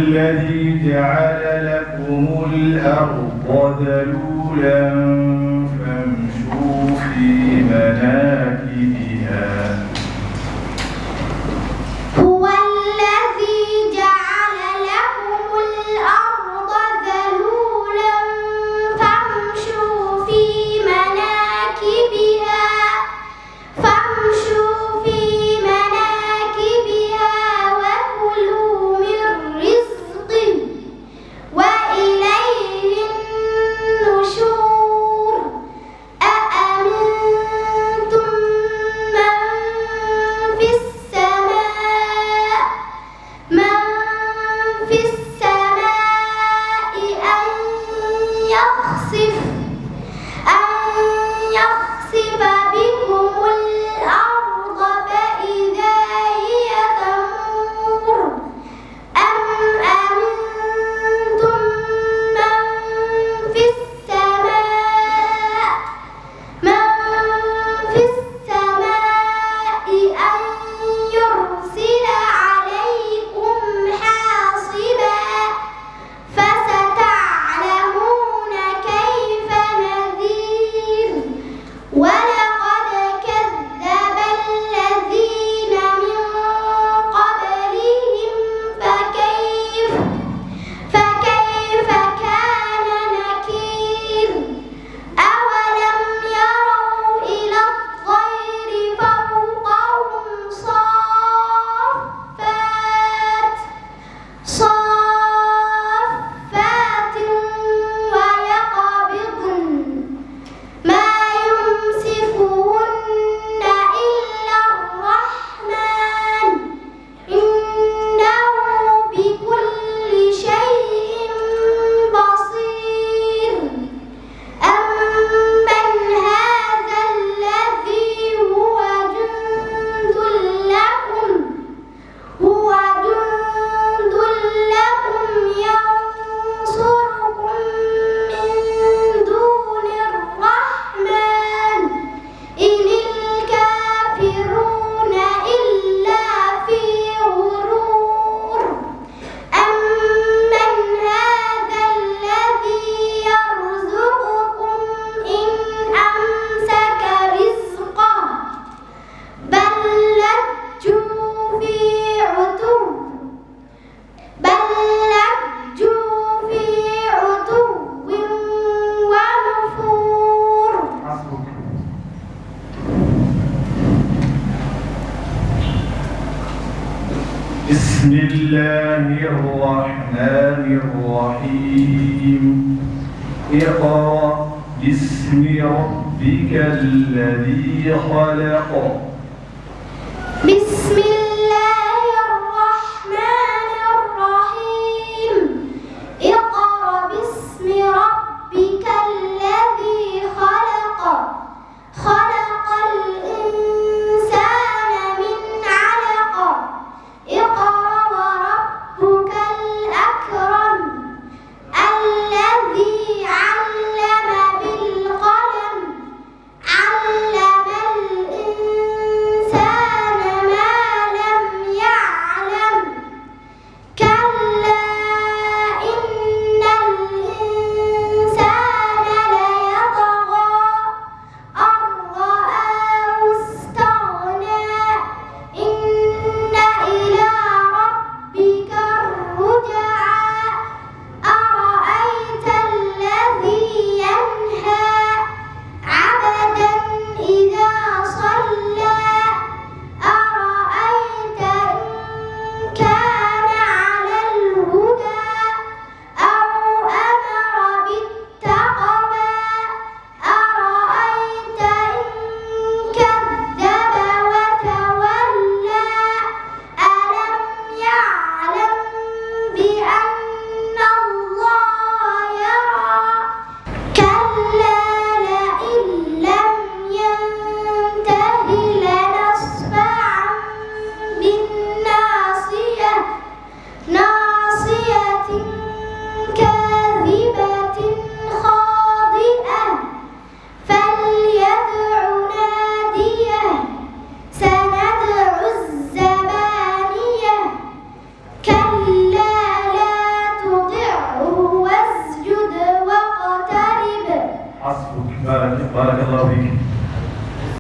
الذي جعل لكم الأرض ذلولا فامشوا في مناكبها هو الذي جعل لكم الأرض ذلولا فامشوا في مناكبها وكلوا من رزقه وإليه النشور أأمنتم من في السماء أن يخسف بكم الأرض فإذا هي تمور أم أمنتم من في السماء أن يرسل عليكم حاصبا فستعلمون كيف نذير ولقد كذب الذين من قبلهم فكيف كان نكير أولم يروا إلى الطير فوقهم صافات ويقبضن ما يمسكهن إلا الرحمن إنه بكل شيء بصير أمن هذا الذي هو جند لكم ينصركم من دون الرحمن إن الكافرون إلا في غرور أمن هذا الذي يرزقكم إن أمسك رزقه بل لجوا في عتو ونفور بسم الله الرحمن الرحيم اقرأ باسم ربك الذي خلق